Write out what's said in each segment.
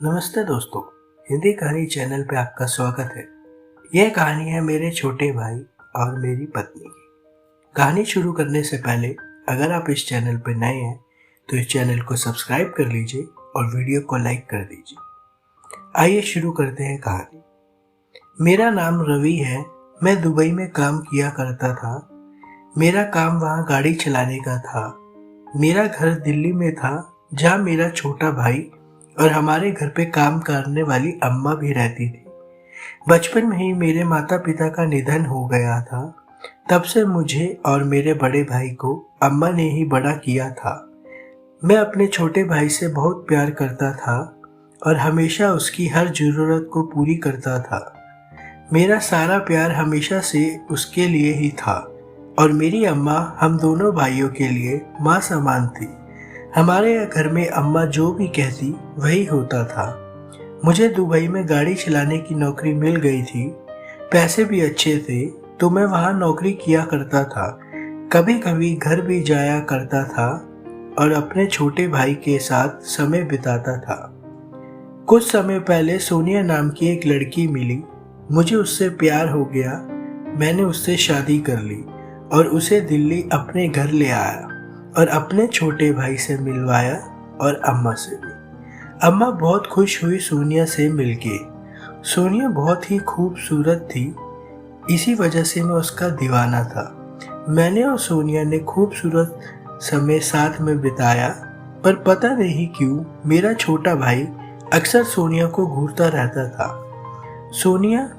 नमस्ते दोस्तों, हिंदी कहानी चैनल पे आपका स्वागत है। यह कहानी है मेरे छोटे भाई और मेरी पत्नी की। कहानी शुरू करने से पहले अगर आप इस चैनल पर नए हैं तो इस चैनल को सब्सक्राइब कर लीजिए और वीडियो को लाइक कर दीजिए। आइए शुरू करते हैं कहानी। मेरा नाम रवि है। मैं दुबई में काम किया करता था। मेरा काम वहाँ गाड़ी चलाने का था। मेरा घर दिल्ली में था, जहाँ मेरा छोटा भाई और हमारे घर पे काम करने वाली अम्मा भी रहती थी। बचपन में ही मेरे माता पिता का निधन हो गया था। तब से मुझे और मेरे बड़े भाई को अम्मा ने ही बड़ा किया था। मैं अपने छोटे भाई से बहुत प्यार करता था और हमेशा उसकी हर ज़रूरत को पूरी करता था। मेरा सारा प्यार हमेशा से उसके लिए ही था और मेरी अम्मा हम दोनों भाइयों के लिए माँ समान थी। हमारे घर में अम्मा जो भी कहती वही होता था। मुझे दुबई में गाड़ी चलाने की नौकरी मिल गई थी। पैसे भी अच्छे थे तो मैं वहाँ नौकरी किया करता था। कभी कभी घर भी जाया करता था और अपने छोटे भाई के साथ समय बिताता था। कुछ समय पहले सोनिया नाम की एक लड़की मिली। मुझे उससे प्यार हो गया। मैंने उससे शादी कर ली और उसे दिल्ली अपने घर ले आया और अपने छोटे भाई से मिलवाया और अम्मा से भी। अम्मा बहुत खुश हुई सोनिया से मिलके। सोनिया बहुत ही खूबसूरत थी, इसी वजह से मैं उसका दीवाना था। मैंने और सोनिया ने खूबसूरत समय साथ में बिताया, पर पता नहीं क्यों मेरा छोटा भाई अक्सर सोनिया को घूरता रहता था। सोनिया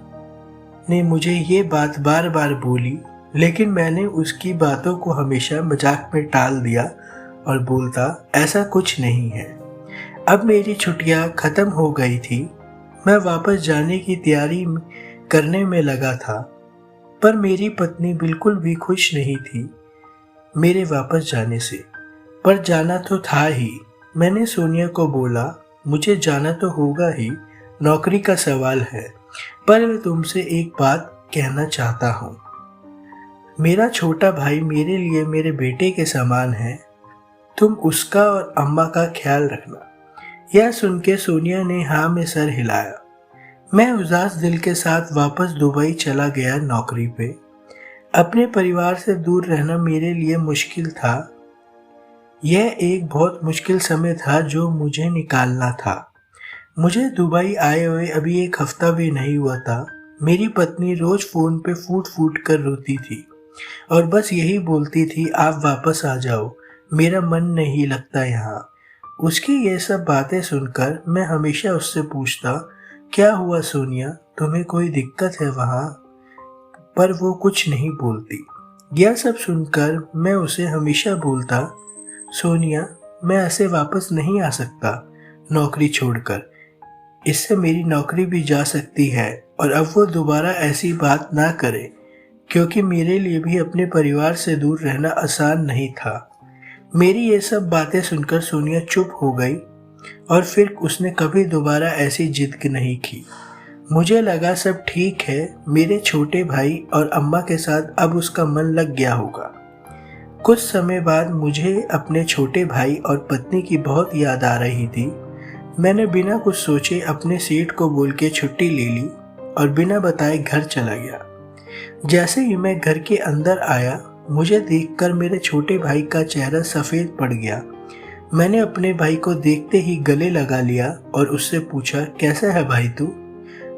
ने मुझे ये बात बार बार बोली, लेकिन मैंने उसकी बातों को हमेशा मजाक में टाल दिया और बोलता ऐसा कुछ नहीं है। अब मेरी छुट्टियां ख़त्म हो गई थी। मैं वापस जाने की तैयारी करने में लगा था, पर मेरी पत्नी बिल्कुल भी खुश नहीं थी मेरे वापस जाने से। पर जाना तो था ही। मैंने सोनिया को बोला मुझे जाना तो होगा ही, नौकरी का सवाल है, पर मैं तुमसे एक बात कहना चाहता हूँ। मेरा छोटा भाई मेरे लिए मेरे बेटे के समान है। तुम उसका और अम्मा का ख्याल रखना। यह सुन के सोनिया ने हाँ में सर हिलाया। मैं उदास दिल के साथ वापस दुबई चला गया नौकरी पे। अपने परिवार से दूर रहना मेरे लिए मुश्किल था। यह एक बहुत मुश्किल समय था जो मुझे निकालना था। मुझे दुबई आए हुए अभी एक हफ्ता भी नहीं हुआ था। मेरी पत्नी रोज फोन पे फूट फूट कर रोती थी और बस यही बोलती थी आप वापस आ जाओ, मेरा मन नहीं लगता यहाँ। उसकी ये सब बातें सुनकर मैं हमेशा उससे पूछता क्या हुआ सोनिया, तुम्हें कोई दिक्कत है वहाँ? पर वो कुछ नहीं बोलती। यह सब सुनकर मैं उसे हमेशा बोलता सोनिया मैं ऐसे वापस नहीं आ सकता नौकरी छोड़कर। इससे मेरी नौकरी भी जा सकती है और अब वो दोबारा ऐसी बात ना करे, क्योंकि मेरे लिए भी अपने परिवार से दूर रहना आसान नहीं था। मेरी ये सब बातें सुनकर सोनिया चुप हो गई और फिर उसने कभी दोबारा ऐसी जिद नहीं की। मुझे लगा सब ठीक है, मेरे छोटे भाई और अम्मा के साथ अब उसका मन लग गया होगा। कुछ समय बाद मुझे अपने छोटे भाई और पत्नी की बहुत याद आ रही थी। मैंने बिना कुछ सोचे अपने सेठ को बोल के छुट्टी ले ली और बिना बताए घर चला गया। जैसे ही मैं घर के अंदर आया, मुझे देखकर मेरे छोटे भाई का चेहरा सफ़ेद पड़ गया। मैंने अपने भाई को देखते ही गले लगा लिया और उससे पूछा कैसा है भाई तू?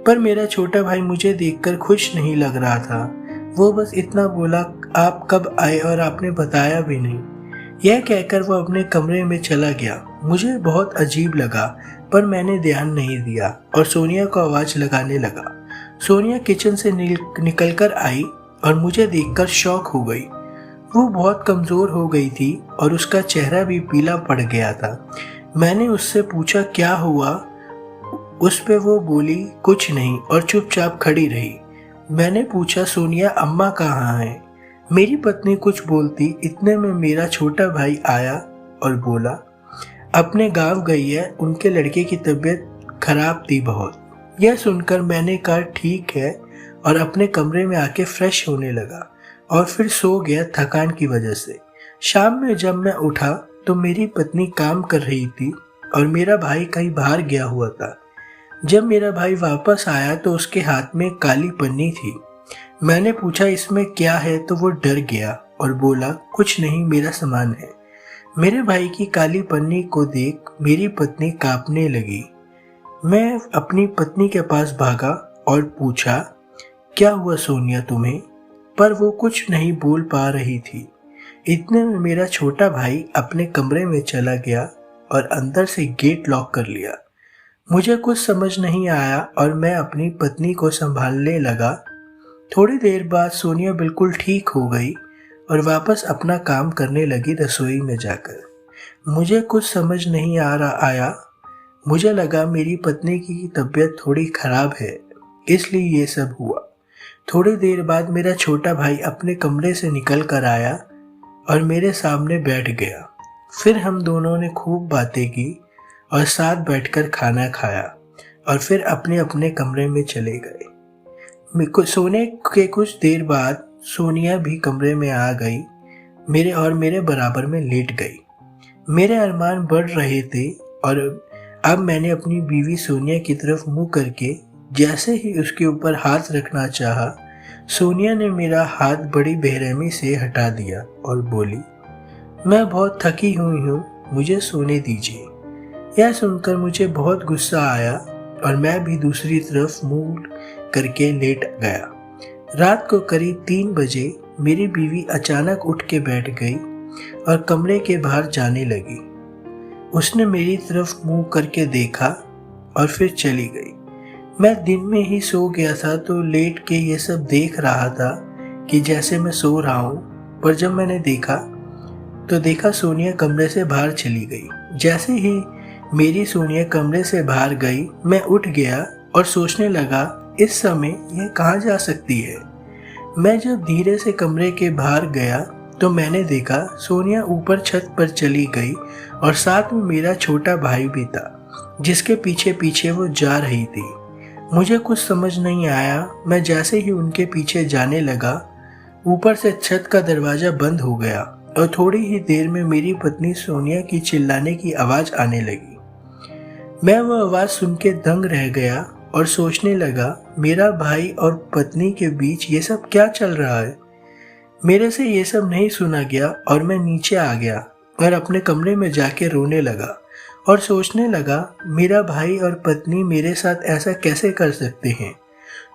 पर मेरा छोटा भाई मुझे देखकर खुश नहीं लग रहा था। वो बस इतना बोला आप कब आए और आपने बताया भी नहीं। यह कहकर वो अपने कमरे में चला गया। मुझे बहुत अजीब लगा, पर मैंने ध्यान नहीं दिया और सोनिया को आवाज़ लगाने लगा। सोनिया किचन से निकल कर आई और मुझे देखकर शॉक हो गई। वो बहुत कमज़ोर हो गई थी और उसका चेहरा भी पीला पड़ गया था। मैंने उससे पूछा क्या हुआ? उस पे वो बोली कुछ नहीं और चुपचाप खड़ी रही। मैंने पूछा सोनिया अम्मा कहाँ है? मेरी पत्नी कुछ बोलती, इतने में मेरा छोटा भाई आया और बोला अपने गांव गई है, उनके लड़के की तबीयत खराब थी बहुत। यह सुनकर मैंने कहा ठीक है और अपने कमरे में आके फ्रेश होने लगा और फिर सो गया थकान की वजह से। शाम में जब मैं उठा तो मेरी पत्नी काम कर रही थी और मेरा भाई कहीं बाहर गया हुआ था। जब मेरा भाई वापस आया तो उसके हाथ में एक काली पन्नी थी। मैंने पूछा इसमें क्या है, तो वो डर गया और बोला कुछ नहीं, मेरा सामान है। मेरे भाई की काली पन्नी को देख मेरी पत्नी कांपने लगी। मैं अपनी पत्नी के पास भागा और पूछा क्या हुआ सोनिया तुम्हें, पर वो कुछ नहीं बोल पा रही थी। इतने में मेरा छोटा भाई अपने कमरे में चला गया और अंदर से गेट लॉक कर लिया। मुझे कुछ समझ नहीं आया और मैं अपनी पत्नी को संभालने लगा। थोड़ी देर बाद सोनिया बिल्कुल ठीक हो गई और वापस अपना काम करने लगी रसोई में जाकर। मुझे कुछ समझ नहीं आया। मुझे लगा मेरी पत्नी की तबीयत थोड़ी खराब है, इसलिए ये सब हुआ। थोड़ी देर बाद मेरा छोटा भाई अपने कमरे से निकल कर आया और मेरे सामने बैठ गया। फिर हम दोनों ने खूब बातें की और साथ बैठकर खाना खाया और फिर अपने अपने कमरे में चले गए। सोने के कुछ देर बाद सोनिया भी कमरे में आ गई मेरे बराबर में लेट गई। मेरे अरमान बढ़ रहे थे और अब मैंने अपनी बीवी सोनिया की तरफ मुंह करके जैसे ही उसके ऊपर हाथ रखना चाहा, सोनिया ने मेरा हाथ बड़ी बेरहमी से हटा दिया और बोली मैं बहुत थकी हुई हूँ, मुझे सोने दीजिए। यह सुनकर मुझे बहुत गुस्सा आया और मैं भी दूसरी तरफ मुंह करके लेट गया। रात को करीब 3 बजे मेरी बीवी अचानक उठ के बैठ गई और कमरे के बाहर जाने लगी। उसने मेरी तरफ मुंह करके देखा और फिर चली गई। मैं दिन में ही सो गया था तो लेट के ये सब देख रहा था कि जैसे मैं सो रहा हूँ, पर जब मैंने देखा सोनिया कमरे से बाहर चली गई। जैसे ही मेरी सोनिया कमरे से बाहर गई, मैं उठ गया और सोचने लगा इस समय यह कहाँ जा सकती है। मैं जब धीरे से कमरे के बाहर गया तो मैंने देखा सोनिया ऊपर छत पर चली गई और साथ में मेरा छोटा भाई भी था, जिसके पीछे पीछे वो जा रही थी। मुझे कुछ समझ नहीं आया। मैं जैसे ही उनके पीछे जाने लगा, ऊपर से छत का दरवाजा बंद हो गया और थोड़ी ही देर में मेरी पत्नी सोनिया की चिल्लाने की आवाज़ आने लगी। मैं वो आवाज़ सुन के दंग रह गया और सोचने लगा मेरा भाई और पत्नी के बीच ये सब क्या चल रहा है। मेरे से ये सब नहीं सुना गया और मैं नीचे आ गया और अपने कमरे में जाके रोने लगा और सोचने लगा मेरा भाई और पत्नी मेरे साथ ऐसा कैसे कर सकते हैं।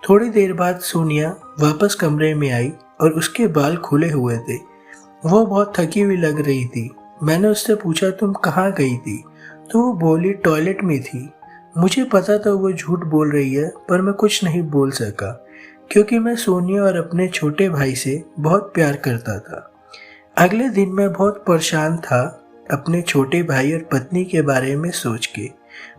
थोड़ी देर बाद सोनिया वापस कमरे में आई और उसके बाल खुले हुए थे। वो बहुत थकी हुई लग रही थी। मैंने उससे पूछा तुम कहाँ गई थी, तो वो बोली टॉयलेट में थी। मुझे पता था वो झूठ बोल रही है, पर मैं कुछ नहीं बोल सका क्योंकि मैं सोनिया और अपने छोटे भाई से बहुत प्यार करता था। अगले दिन मैं बहुत परेशान था अपने छोटे भाई और पत्नी के बारे में सोच के।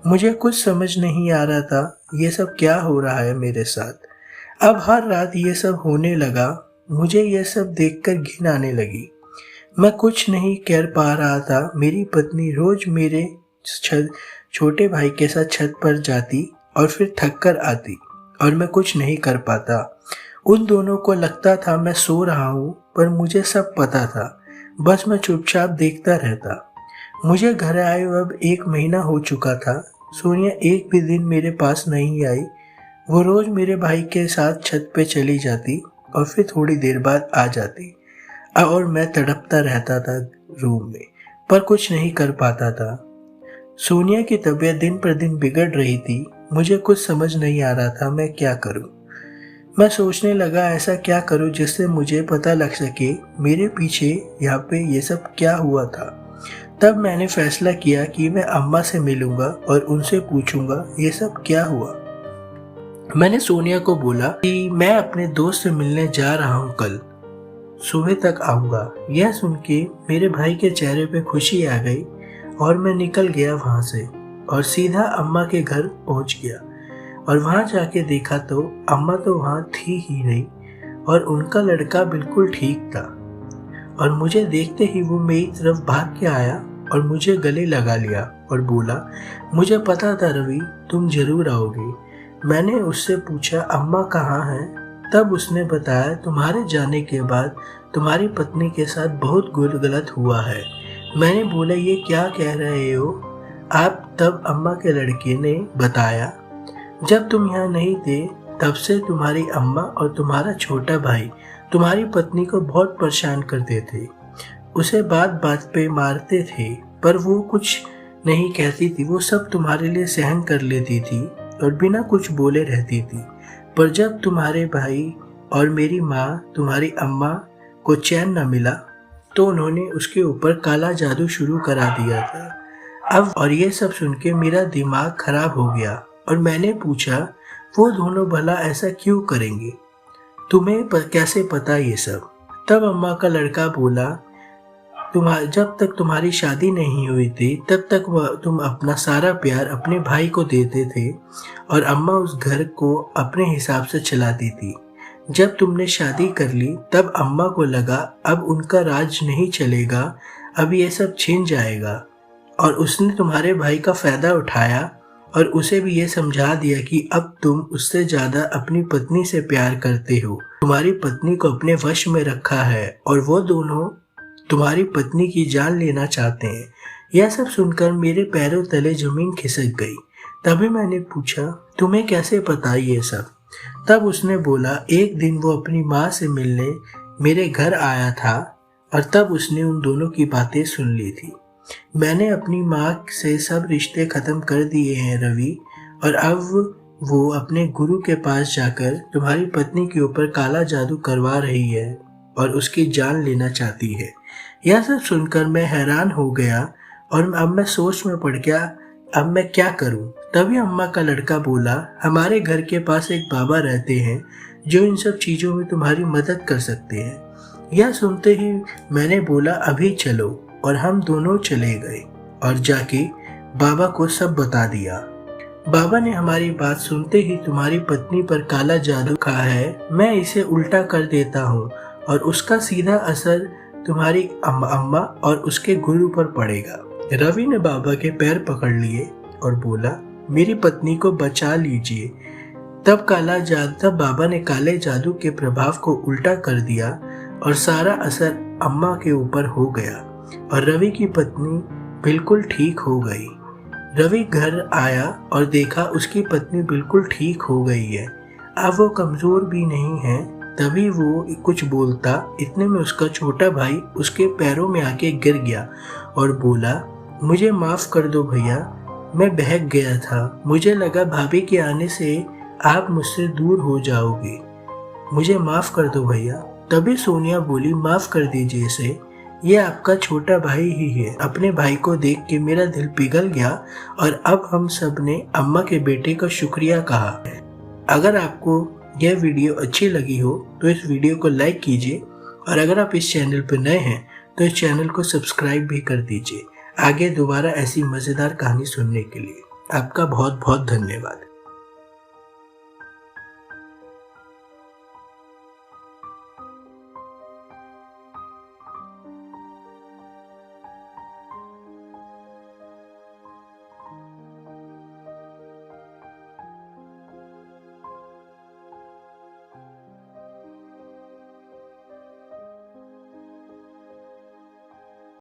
मुझे कुछ समझ नहीं आ रहा था ये सब क्या हो रहा है मेरे साथ। अब हर रात ये सब होने लगा। मुझे ये सब देखकर घिन आने लगी। मैं कुछ नहीं कर पा रहा था। मेरी पत्नी रोज मेरे छोटे भाई के साथ छत पर जाती और फिर थक कर आती और मैं कुछ नहीं कर पाता। उन दोनों को लगता था मैं सो रहा हूँ, पर मुझे सब पता था। बस मैं चुपचाप देखता रहता। मुझे घर आए अब 1 महीना हो चुका था। सोनिया एक भी दिन मेरे पास नहीं आई। वो रोज मेरे भाई के साथ छत पे चली जाती और फिर थोड़ी देर बाद आ जाती और मैं तड़पता रहता था रूम में, पर कुछ नहीं कर पाता था। सोनिया की तबीयत दिन पर दिन बिगड़ रही थी। मुझे कुछ समझ नहीं आ रहा था मैं क्या करूं। मैं सोचने लगा ऐसा क्या करूं जिससे मुझे पता लग सके मेरे पीछे यहाँ पे ये सब क्या हुआ था। तब मैंने फैसला किया कि मैं अम्मा से मिलूंगा और उनसे पूछूंगा ये सब क्या हुआ। मैंने सोनिया को बोला कि मैं अपने दोस्त से मिलने जा रहा हूँ, कल सुबह तक आऊँगा। यह सुन के मेरे भाई के चेहरे पे खुशी आ गई और मैं निकल गया वहाँ से और सीधा अम्मा के घर पहुँच गया। और वहाँ जाके देखा तो अम्मा तो वहाँ थी ही नहीं और उनका लड़का बिल्कुल ठीक था। और मुझे देखते ही वो मेरी तरफ भाग के आया और मुझे गले लगा लिया और बोला मुझे पता था रवि तुम जरूर आओगे। मैंने उससे पूछा अम्मा कहाँ हैं। तब उसने बताया तुम्हारे जाने के बाद तुम्हारी पत्नी के साथ बहुत गलत हुआ है। मैंने बोला ये क्या कह रहे हो। तब अम्मा के लड़के ने बताया, जब तुम यहाँ नहीं थे तब से तुम्हारी अम्मा और तुम्हारा छोटा भाई तुम्हारी पत्नी को बहुत परेशान करते थे। उसे बात बात पे मारते थे, पर वो कुछ नहीं कहती थी। वो सब तुम्हारे लिए सहन कर लेती थी और बिना कुछ बोले रहती थी। पर जब तुम्हारे भाई और मेरी माँ तुम्हारी अम्मा को चैन न मिला तो उन्होंने उसके ऊपर काला जादू शुरू करा दिया था। अब और ये सब सुन के मेरा दिमाग खराब हो गया और मैंने पूछा, वो दोनों भला ऐसा क्यों करेंगे? तुम्हें कैसे पता ये सब? तब अम्मा का लड़का बोला, जब तक तुम्हारी शादी नहीं हुई थी तब तक तुम अपना सारा प्यार अपने भाई को देते थे और अम्मा उस घर को अपने हिसाब से चलाती थी। जब तुमने शादी कर ली तब अम्मा को लगा अब उनका राज नहीं चलेगा, अब ये सब छिन जाएगा, और उसने तुम्हारे भाई का फ़ायदा उठाया और उसे भी ये समझा दिया कि अब तुम उससे ज़्यादा अपनी पत्नी से प्यार करते हो, तुम्हारी पत्नी को अपने वश में रखा है और वो दोनों तुम्हारी पत्नी की जान लेना चाहते हैं। यह सब सुनकर मेरे पैरों तले ज़मीन खिसक गई। तभी मैंने पूछा, तुम्हें कैसे पता ये सब? तब उसने बोला, एक दिन वो अपनी माँ से मिलने मेरे घर आया था और तब उसने उन दोनों की बातें सुन ली थी। मैंने अपनी माँ से सब रिश्ते ख़त्म कर दिए हैं रवि, और अब वो अपने गुरु के पास जाकर तुम्हारी पत्नी के ऊपर काला जादू करवा रही है और उसकी जान लेना चाहती है। यह सब सुनकर मैं हैरान हो गया और अब मैं सोच में पड़ गया, अब मैं क्या करूं? तभी अम्मा का लड़का बोला, हमारे घर के पास एक बाबा रहते हैं जो इन सब चीज़ों में तुम्हारी मदद कर सकते हैं। यह सुनते ही मैंने बोला, अभी चलो, और हम दोनों चले गए और जाके बाबा को सब बता दिया। बाबा ने हमारी बात सुनते ही, तुम्हारी पत्नी पर काला जादू का है, मैं इसे उल्टा कर देता हूँ और उसका सीधा असर तुम्हारी अम्मा और उसके गुरु पर पड़ेगा। रवि ने बाबा के पैर पकड़ लिए और बोला, मेरी पत्नी को बचा लीजिए। तब बाबा ने काले जादू के प्रभाव को उल्टा कर दिया और सारा असर अम्मा के ऊपर हो गया और रवि की पत्नी बिल्कुल ठीक हो गई। रवि घर आया और देखा उसकी पत्नी बिल्कुल ठीक हो गई है, अब वो कमज़ोर भी नहीं है। तभी वो कुछ बोलता, इतने में उसका छोटा भाई उसके पैरों में आके गिर गया और बोला, मुझे माफ़ कर दो भैया, मैं बहक गया था। मुझे लगा भाभी के आने से आप मुझसे दूर हो जाओगे, मुझे माफ़ कर दो भैया। तभी सोनिया बोली, माफ़ कर दीजिए इसे, ये आपका छोटा भाई ही है। अपने भाई को देख के मेरा दिल पिघल गया और अब हम सब ने अम्मा के बेटे का शुक्रिया कहा है। अगर आपको यह वीडियो अच्छी लगी हो तो इस वीडियो को लाइक कीजिए और अगर आप इस चैनल पर नए हैं तो इस चैनल को सब्सक्राइब भी कर दीजिए। आगे दोबारा ऐसी मज़ेदार कहानी सुनने के लिए आपका बहुत बहुत धन्यवाद।